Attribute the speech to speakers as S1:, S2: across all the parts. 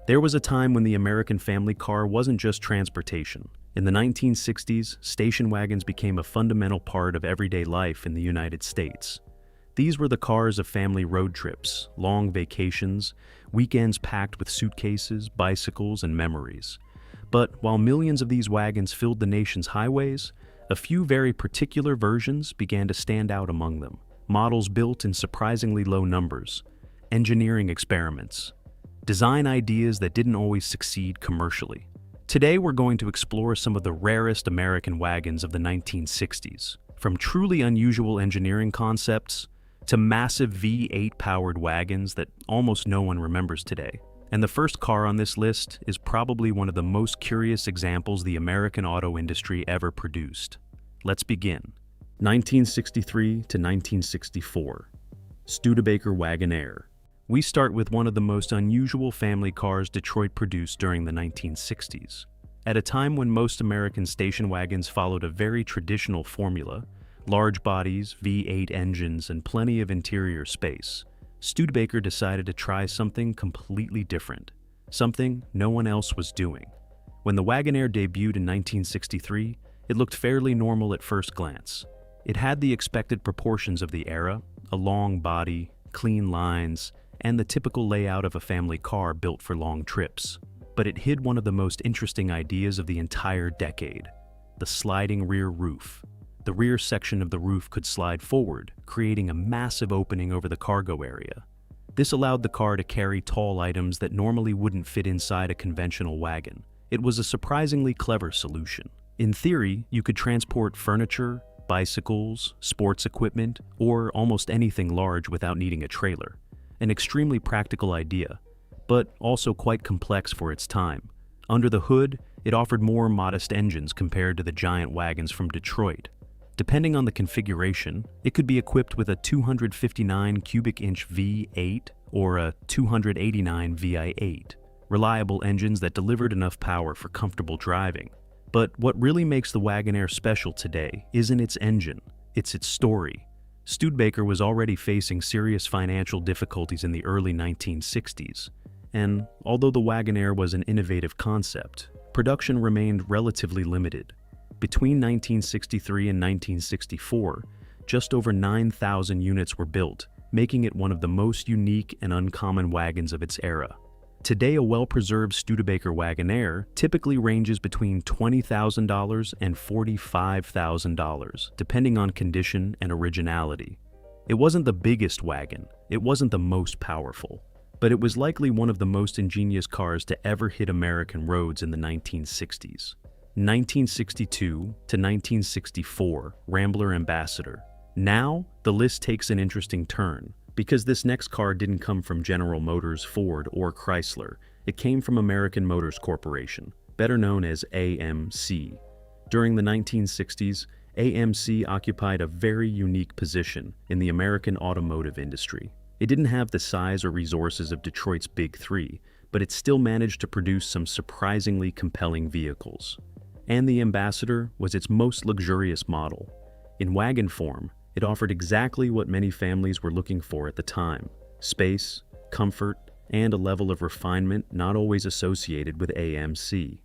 S1: There was a time when the American family car wasn't just transportation. In the 1960s, station wagons became a fundamental part of everyday life in the United States. These were the cars of family road trips, long vacations, weekends packed with suitcases, bicycles, and memories. But while millions of these wagons filled the nation's highways, a few very particular versions began to stand out among them. Models built in surprisingly low numbers, engineering experiments, design ideas that didn't always succeed commercially. Today we're going to explore some of the rarest American wagons of the 1960s, from truly unusual engineering concepts to massive V8-powered wagons that almost no one remembers today. And the first car on this list is probably one of the most curious examples the American auto industry ever produced. Let's begin. 1963 to 1964. Studebaker Wagonaire. We start with one of the most unusual family cars Detroit produced during the 1960s. At a time when most American station wagons followed a very traditional formula, large bodies, V8 engines, and plenty of interior space, Studebaker decided to try something completely different, something no one else was doing. When the Wagonaire debuted in 1963, it looked fairly normal at first glance. It had the expected proportions of the era, a long body, clean lines, and the typical layout of a family car built for long trips. But it hid one of the most interesting ideas of the entire decade: the sliding rear roof. The rear section of the roof could slide forward, creating a massive opening over the cargo area. This allowed the car to carry tall items that normally wouldn't fit inside a conventional wagon. It was a surprisingly clever solution. In theory, you could transport furniture, bicycles, sports equipment, or almost anything large without needing a trailer. An extremely practical idea, but also quite complex for its time. Under the hood, it offered more modest engines compared to the giant wagons from Detroit. Depending on the configuration, it could be equipped with a 259 cubic inch V8 or a 289 VI8, reliable engines that delivered enough power for comfortable driving. But what really makes the Wagonaire special today isn't its engine, it's its story. Studebaker was already facing serious financial difficulties in the early 1960s, and although the Wagonaire was an innovative concept, production remained relatively limited. Between 1963 and 1964, just over 9,000 units were built, making it one of the most unique and uncommon wagons of its era. Today, a well-preserved Studebaker Wagonaire typically ranges between $20,000 and $45,000, depending on condition and originality. It wasn't the biggest wagon, it wasn't the most powerful, but it was likely one of the most ingenious cars to ever hit American roads in the 1960s. 1962 to 1964, Rambler Ambassador. Now, the list takes an interesting turn, because this next car didn't come from General Motors, Ford, or Chrysler. It came from American Motors Corporation, better known as AMC. During the 1960s, AMC occupied a very unique position in the American automotive industry. It didn't have the size or resources of Detroit's Big Three, but it still managed to produce some surprisingly compelling vehicles. And the Ambassador was its most luxurious model. In wagon form, it offered exactly what many families were looking for at the time: space, comfort, and a level of refinement not always associated with AMC.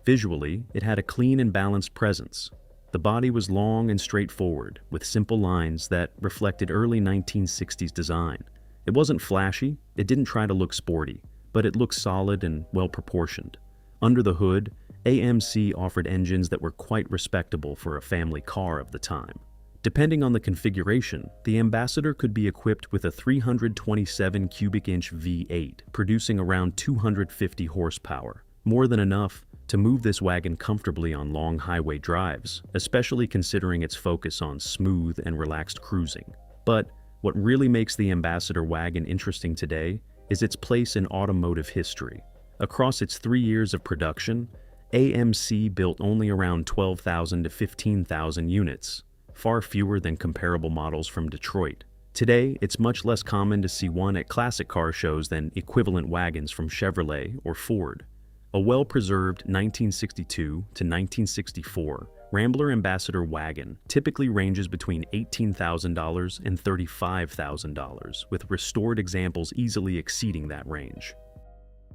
S1: Visually, it had a clean and balanced presence. The body was long and straightforward, with simple lines that reflected early 1960s design. It wasn't flashy, it didn't try to look sporty, but it looked solid and well-proportioned. Under the hood, AMC offered engines that were quite respectable for a family car of the time. Depending on the configuration, the Ambassador could be equipped with a 327 cubic inch V8, producing around 250 horsepower, more than enough to move this wagon comfortably on long highway drives, especially considering its focus on smooth and relaxed cruising. But what really makes the Ambassador wagon interesting today is its place in automotive history. Across its 3 years of production, AMC built only around 12,000 to 15,000 units, far fewer than comparable models from Detroit. Today, it's much less common to see one at classic car shows than equivalent wagons from Chevrolet or Ford. A well-preserved 1962 to 1964 Rambler Ambassador wagon typically ranges between $18,000 and $35,000, with restored examples easily exceeding that range.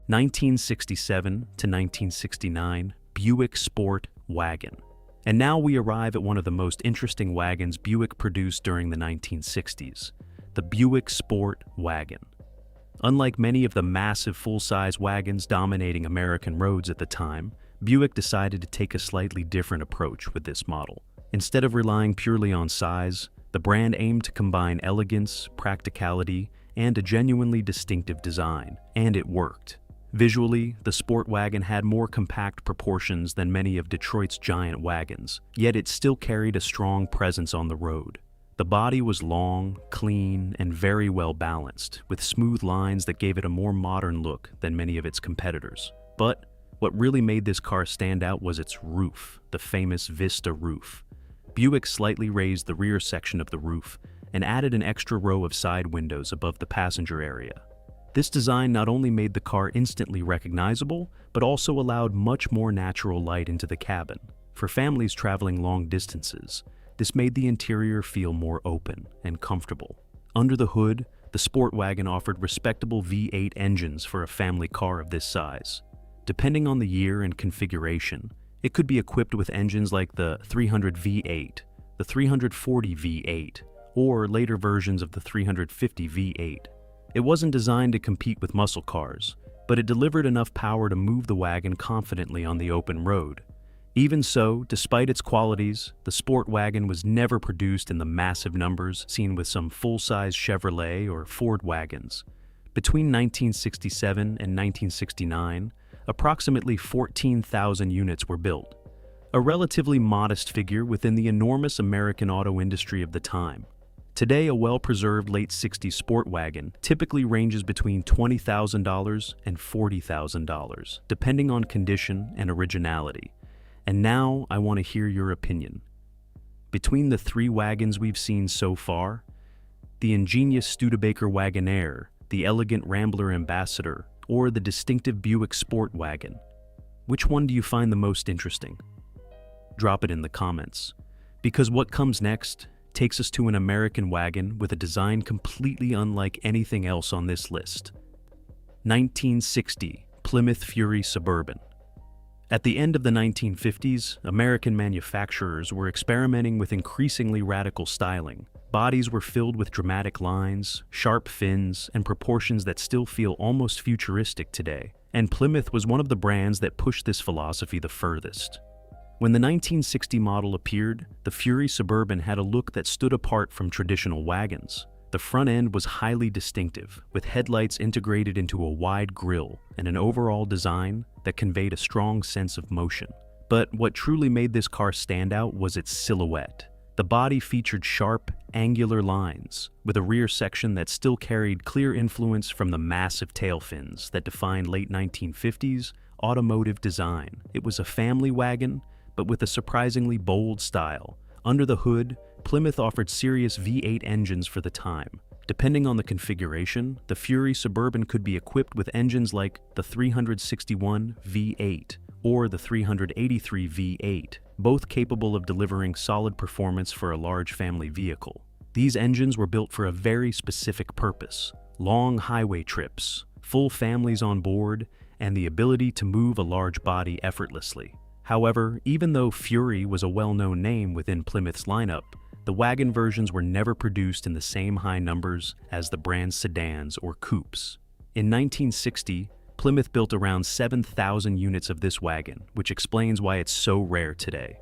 S1: 1967 to 1969 Buick Sport Wagon. And now we arrive at one of the most interesting wagons Buick produced during the 1960s, the Buick Sport Wagon. Unlike many of the massive full-size wagons dominating American roads at the time, Buick decided to take a slightly different approach with this model. Instead of relying purely on size, the brand aimed to combine elegance, practicality, and a genuinely distinctive design, and it worked. Visually, the Sport Wagon had more compact proportions than many of Detroit's giant wagons, yet it still carried a strong presence on the road. The body was long, clean, and very well balanced, with smooth lines that gave it a more modern look than many of its competitors. But what really made this car stand out was its roof, the famous Vista roof. Buick slightly raised the rear section of the roof and added an extra row of side windows above the passenger area. This design not only made the car instantly recognizable, but also allowed much more natural light into the cabin. For families traveling long distances, this made the interior feel more open and comfortable. Under the hood, the Sport Wagon offered respectable V8 engines for a family car of this size. Depending on the year and configuration, it could be equipped with engines like the 300 V8, the 340 V8, or later versions of the 350 V8. It wasn't designed to compete with muscle cars, but it delivered enough power to move the wagon confidently on the open road. Even so, despite its qualities, the Sport Wagon was never produced in the massive numbers seen with some full-size Chevrolet or Ford wagons. Between 1967 and 1969, approximately 14,000 units were built, a relatively modest figure within the enormous American auto industry of the time. Today, a well-preserved late 60s Sport Wagon typically ranges between $20,000 and $40,000, depending on condition and originality. And now, I want to hear your opinion. Between the three wagons we've seen so far, the ingenious Studebaker Wagonaire, the elegant Rambler Ambassador, or the distinctive Buick Sport Wagon, which one do you find the most interesting? Drop it in the comments, because what comes next takes us to an American wagon with a design completely unlike anything else on this list. 1960 Plymouth Fury Suburban. At the end of the 1950s, American manufacturers were experimenting with increasingly radical styling. Bodies were filled with dramatic lines, sharp fins, and proportions that still feel almost futuristic today. And Plymouth was one of the brands that pushed this philosophy the furthest. When the 1960 model appeared, the Fury Suburban had a look that stood apart from traditional wagons. The front end was highly distinctive, with headlights integrated into a wide grille and an overall design that conveyed a strong sense of motion. But what truly made this car stand out was its silhouette. The body featured sharp, angular lines, with a rear section that still carried clear influence from the massive tail fins that defined late 1950s automotive design. It was a family wagon, but with a surprisingly bold style. Under the hood, Plymouth offered serious V8 engines for the time. Depending on the configuration, the Fury Suburban could be equipped with engines like the 361 V8 or the 383 V8, both capable of delivering solid performance for a large family vehicle. These engines were built for a very specific purpose: long highway trips, full families on board, and the ability to move a large body effortlessly. However, even though Fury was a well-known name within Plymouth's lineup, the wagon versions were never produced in the same high numbers as the brand's sedans or coupes. In 1960, Plymouth built around 7,000 units of this wagon, which explains why it's so rare today.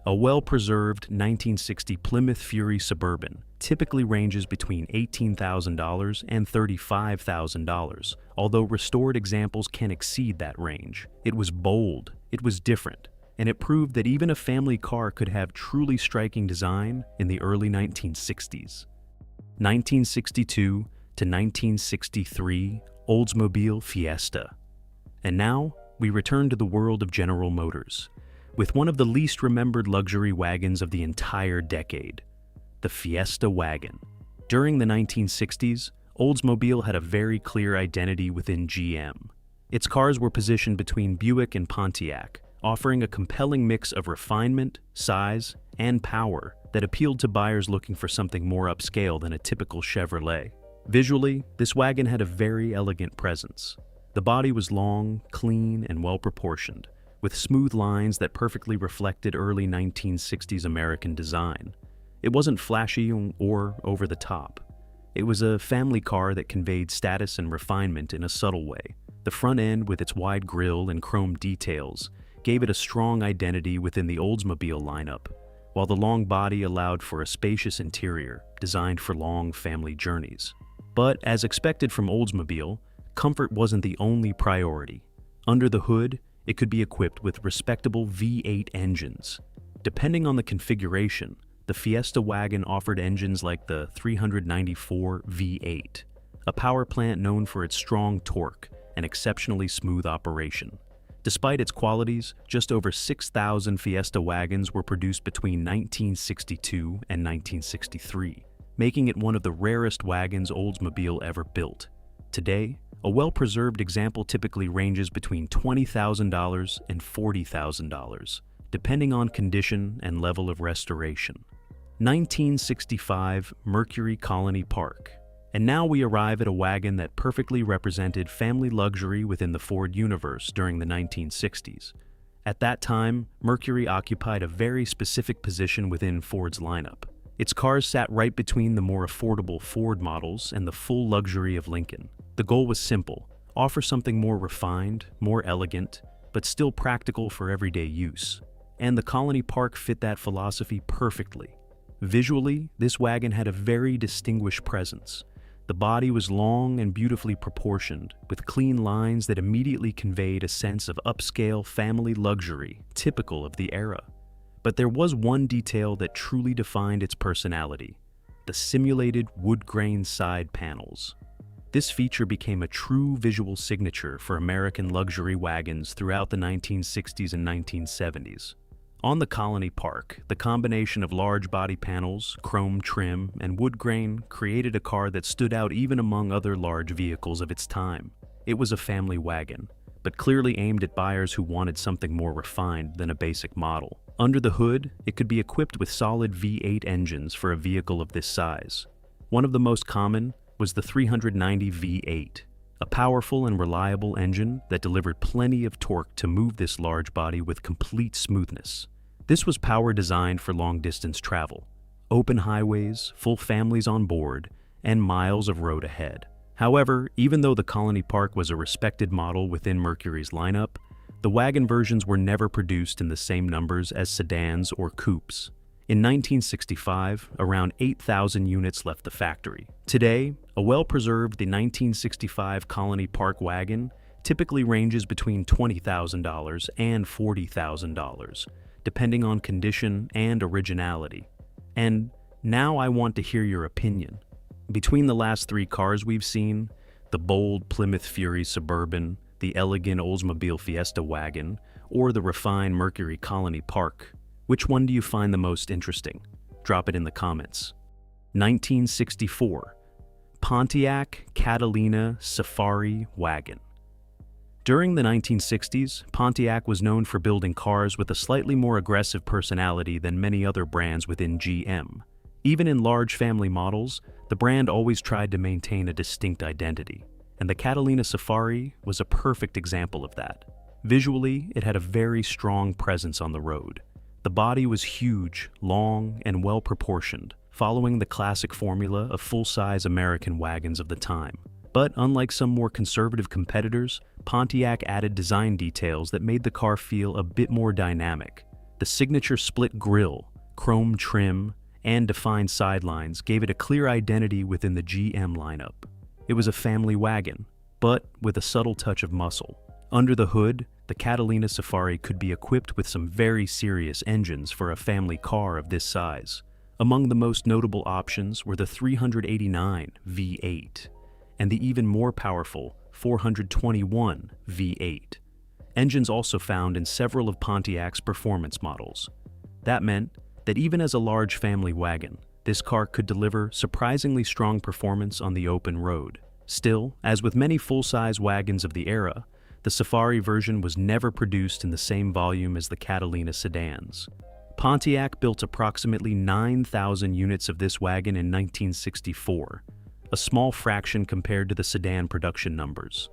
S1: A well-preserved 1960 Plymouth Fury Suburban typically ranges between $18,000 and $35,000, although restored examples can exceed that range. It was bold, it was different, and it proved that even a family car could have truly striking design in the early 1960s. 1962 to 1963 Oldsmobile Fiesta. And now, we return to the world of General Motors, with one of the least remembered luxury wagons of the entire decade, the Fiesta wagon. During the 1960s, Oldsmobile had a very clear identity within GM. Its cars were positioned between Buick and Pontiac, offering a compelling mix of refinement, size, and power that appealed to buyers looking for something more upscale than a typical Chevrolet. Visually, this wagon had a very elegant presence. The body was long, clean, and well-proportioned, with smooth lines that perfectly reflected early 1960s American design. It wasn't flashy or over the top. It was a family car that conveyed status and refinement in a subtle way. The front end, with its wide grille and chrome details, gave it a strong identity within the Oldsmobile lineup, while the long body allowed for a spacious interior designed for long family journeys. But as expected from Oldsmobile, comfort wasn't the only priority. Under the hood, it could be equipped with respectable V8 engines. Depending on the configuration, the Fiesta wagon offered engines like the 394 V8, a power plant known for its strong torque and exceptionally smooth operation. Despite its qualities, just over 6,000 Fiesta wagons were produced between 1962 and 1963, making it one of the rarest wagons Oldsmobile ever built. Today, a well-preserved example typically ranges between $20,000 and $40,000, depending on condition and level of restoration. 1965 Mercury Colony Park. And now we arrive at a wagon that perfectly represented family luxury within the Ford universe during the 1960s. At that time, Mercury occupied a very specific position within Ford's lineup. Its cars sat right between the more affordable Ford models and the full luxury of Lincoln. The goal was simple: offer something more refined, more elegant, but still practical for everyday use. And the Colony Park fit that philosophy perfectly. Visually, this wagon had a very distinguished presence. The body was long and beautifully proportioned, with clean lines that immediately conveyed a sense of upscale family luxury typical of the era. But there was one detail that truly defined its personality: the simulated wood-grain side panels. This feature became a true visual signature for American luxury wagons throughout the 1960s and 1970s. On the Colony Park, the combination of large body panels, chrome trim, and wood grain created a car that stood out even among other large vehicles of its time. It was a family wagon, but clearly aimed at buyers who wanted something more refined than a basic model. Under the hood, it could be equipped with solid V8 engines for a vehicle of this size. One of the most common was the 390 V8, a powerful and reliable engine that delivered plenty of torque to move this large body with complete smoothness. This was power designed for long-distance travel, open highways, full families on board, and miles of road ahead. However, even though the Colony Park was a respected model within Mercury's lineup, the wagon versions were never produced in the same numbers as sedans or coupes. In 1965, around 8,000 units left the factory. Today, a well-preserved 1965 Colony Park wagon typically ranges between $20,000 and $40,000, depending on condition and originality. And now I want to hear your opinion. Between the last three cars we've seen, the bold Plymouth Fury Suburban, the elegant Oldsmobile Fiesta wagon, or the refined Mercury Colony Park, which one do you find the most interesting? Drop it in the comments. 1964 Pontiac Catalina Safari Wagon. During the 1960s, Pontiac was known for building cars with a slightly more aggressive personality than many other brands within GM. Even in large family models, the brand always tried to maintain a distinct identity, and the Catalina Safari was a perfect example of that. Visually, it had a very strong presence on the road. The body was huge, long, and well-proportioned, following the classic formula of full-size American wagons of the time. But unlike some more conservative competitors, Pontiac added design details that made the car feel a bit more dynamic. The signature split grille, chrome trim, and defined sidelines gave it a clear identity within the GM lineup. It was a family wagon, but with a subtle touch of muscle. Under the hood, the Catalina Safari could be equipped with some very serious engines for a family car of this size. Among the most notable options were the 389 V8 and the even more powerful 421 V8. Engines also found in several of Pontiac's performance models. That meant that even as a large family wagon, this car could deliver surprisingly strong performance on the open road. Still, as with many full-size wagons of the era, the Safari version was never produced in the same volume as the Catalina sedans. Pontiac built approximately 9,000 units of this wagon in 1964, a small fraction compared to the sedan production numbers.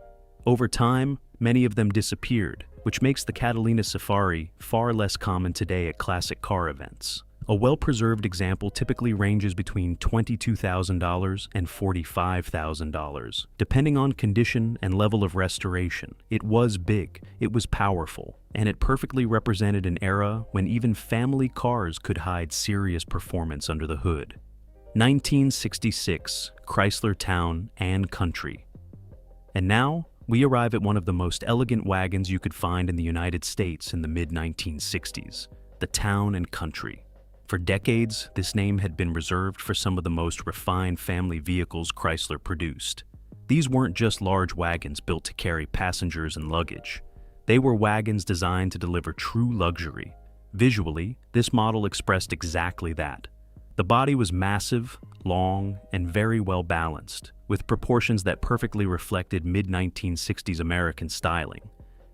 S1: Over time, many of them disappeared, which makes the Catalina Safari far less common today at classic car events. A well-preserved example typically ranges between $22,000 and $45,000, depending on condition and level of restoration. It was big, it was powerful, and it perfectly represented an era when even family cars could hide serious performance under the hood. 1966 Chrysler Town and Country. And now, we arrive at one of the most elegant wagons you could find in the United States in the mid-1960s, the Town and Country. For decades, this name had been reserved for some of the most refined family vehicles Chrysler produced. These weren't just large wagons built to carry passengers and luggage. They were wagons designed to deliver true luxury. Visually, this model expressed exactly that. The body was massive, long, and very well balanced, with proportions that perfectly reflected mid-1960s American styling.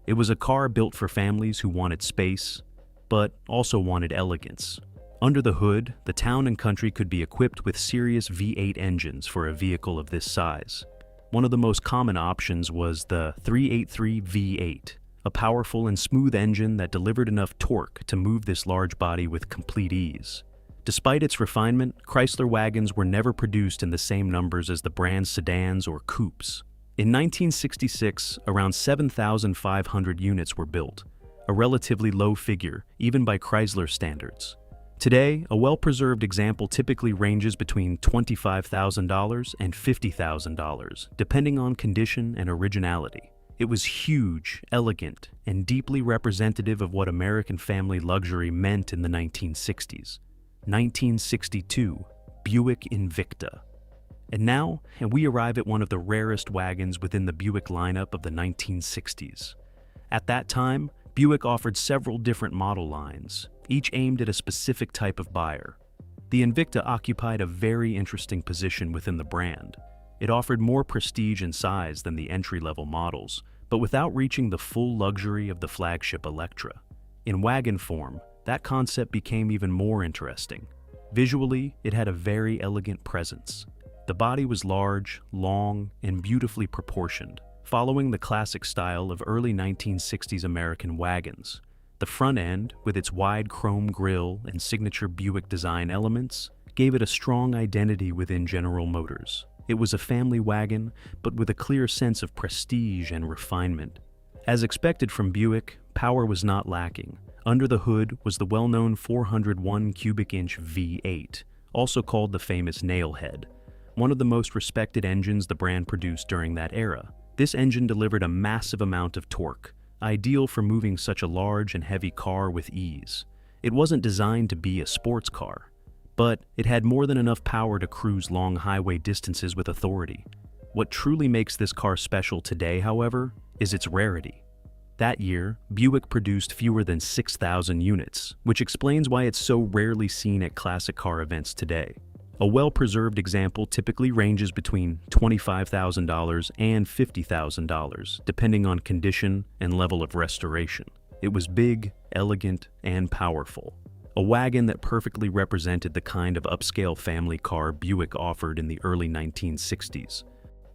S1: It was a car built for families who wanted space, but also wanted elegance. Under the hood, the Town and Country could be equipped with serious V8 engines for a vehicle of this size. One of the most common options was the 383 V8, a powerful and smooth engine that delivered enough torque to move this large body with complete ease. Despite its refinement, Chrysler wagons were never produced in the same numbers as the brand's sedans or coupes. In 1966, around 7,500 units were built, a relatively low figure, even by Chrysler standards. Today, a well-preserved example typically ranges between $25,000 and $50,000, depending on condition and originality. It was huge, elegant, and deeply representative of what American family luxury meant in the 1960s. 1962, Buick Invicta. And now, we arrive at one of the rarest wagons within the Buick lineup of the 1960s. At that time, Buick offered several different model lines, each aimed at a specific type of buyer. The Invicta occupied a very interesting position within the brand. It offered more prestige and size than the entry-level models, but without reaching the full luxury of the flagship Electra. In wagon form, that concept became even more interesting. Visually, it had a very elegant presence. The body was large, long, and beautifully proportioned, following the classic style of early 1960s American wagons. The front end, with its wide chrome grille and signature Buick design elements, gave it a strong identity within General Motors. It was a family wagon, but with a clear sense of prestige and refinement. As expected from Buick, power was not lacking. Under the hood was the well-known 401 cubic inch V8, also called the famous Nailhead, one of the most respected engines the brand produced during that era. This engine delivered a massive amount of torque, ideal for moving such a large and heavy car with ease. It wasn't designed to be a sports car, but it had more than enough power to cruise long highway distances with authority. What truly makes this car special today, however, is its rarity. That year, Buick produced fewer than 6,000 units, which explains why it's so rarely seen at classic car events today. A well-preserved example typically ranges between $25,000 and $50,000, depending on condition and level of restoration. It was big, elegant, and powerful. A wagon that perfectly represented the kind of upscale family car Buick offered in the early 1960s.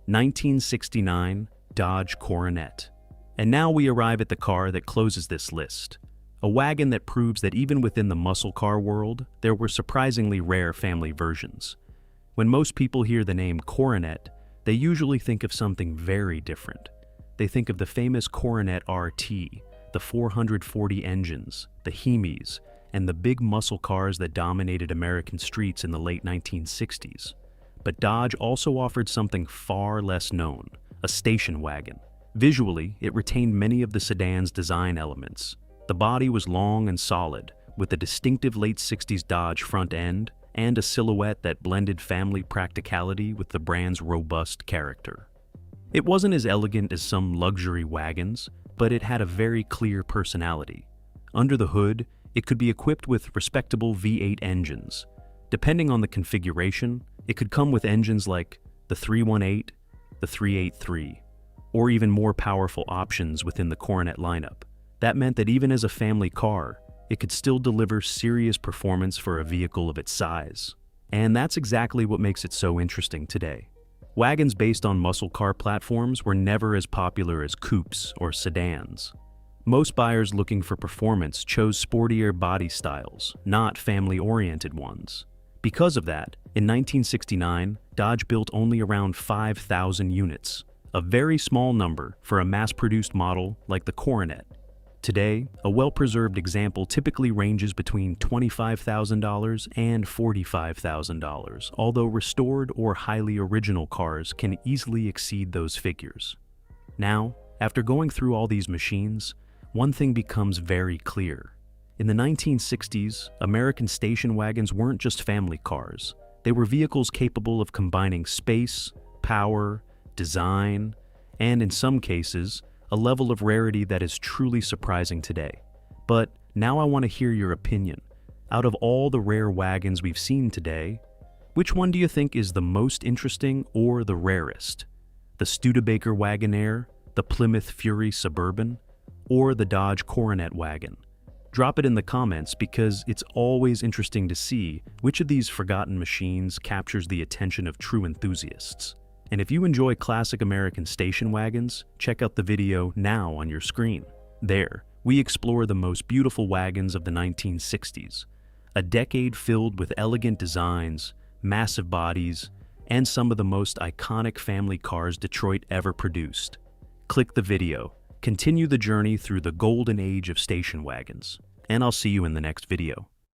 S1: 1969, Dodge Coronet. And now we arrive at the car that closes this list. A wagon that proves that even within the muscle car world, there were surprisingly rare family versions. When most people hear the name Coronet, they usually think of something very different. They think of the famous Coronet RT, the 440 engines, the Hemis, and the big muscle cars that dominated American streets in the late 1960s. But Dodge also offered something far less known, a station wagon. Visually, it retained many of the sedan's design elements. The body was long and solid, with a distinctive late 60s Dodge front end and a silhouette that blended family practicality with the brand's robust character. It wasn't as elegant as some luxury wagons, but it had a very clear personality. Under the hood, it could be equipped with respectable V8 engines. Depending on the configuration, it could come with engines like the 318, the 383, or even more powerful options within the Coronet lineup. That meant that even as a family car, it could still deliver serious performance for a vehicle of its size. And that's exactly what makes it so interesting today. Wagons based on muscle car platforms were never as popular as coupes or sedans. Most buyers looking for performance chose sportier body styles, not family-oriented ones. Because of that, in 1969, Dodge built only around 5,000 units, a very small number for a mass-produced model like the Coronet. Today, a well-preserved example typically ranges between $25,000 and $45,000, although restored or highly original cars can easily exceed those figures. Now, after going through all these machines, one thing becomes very clear. In the 1960s, American station wagons weren't just family cars. They were vehicles capable of combining space, power, design, and in some cases, a level of rarity that is truly surprising today. But now I want to hear your opinion. Out of all the rare wagons we've seen today, which one do you think is the most interesting or the rarest? The Studebaker Wagonaire, the Plymouth Fury Suburban, or the Dodge Coronet Wagon? Drop it in the comments because it's always interesting to see which of these forgotten machines captures the attention of true enthusiasts. And if you enjoy classic American station wagons, check out the video now on your screen. There, we explore the most beautiful wagons of the 1960s, a decade filled with elegant designs, massive bodies, and some of the most iconic family cars Detroit ever produced. Click the video, continue the journey through the golden age of station wagons, and I'll see you in the next video.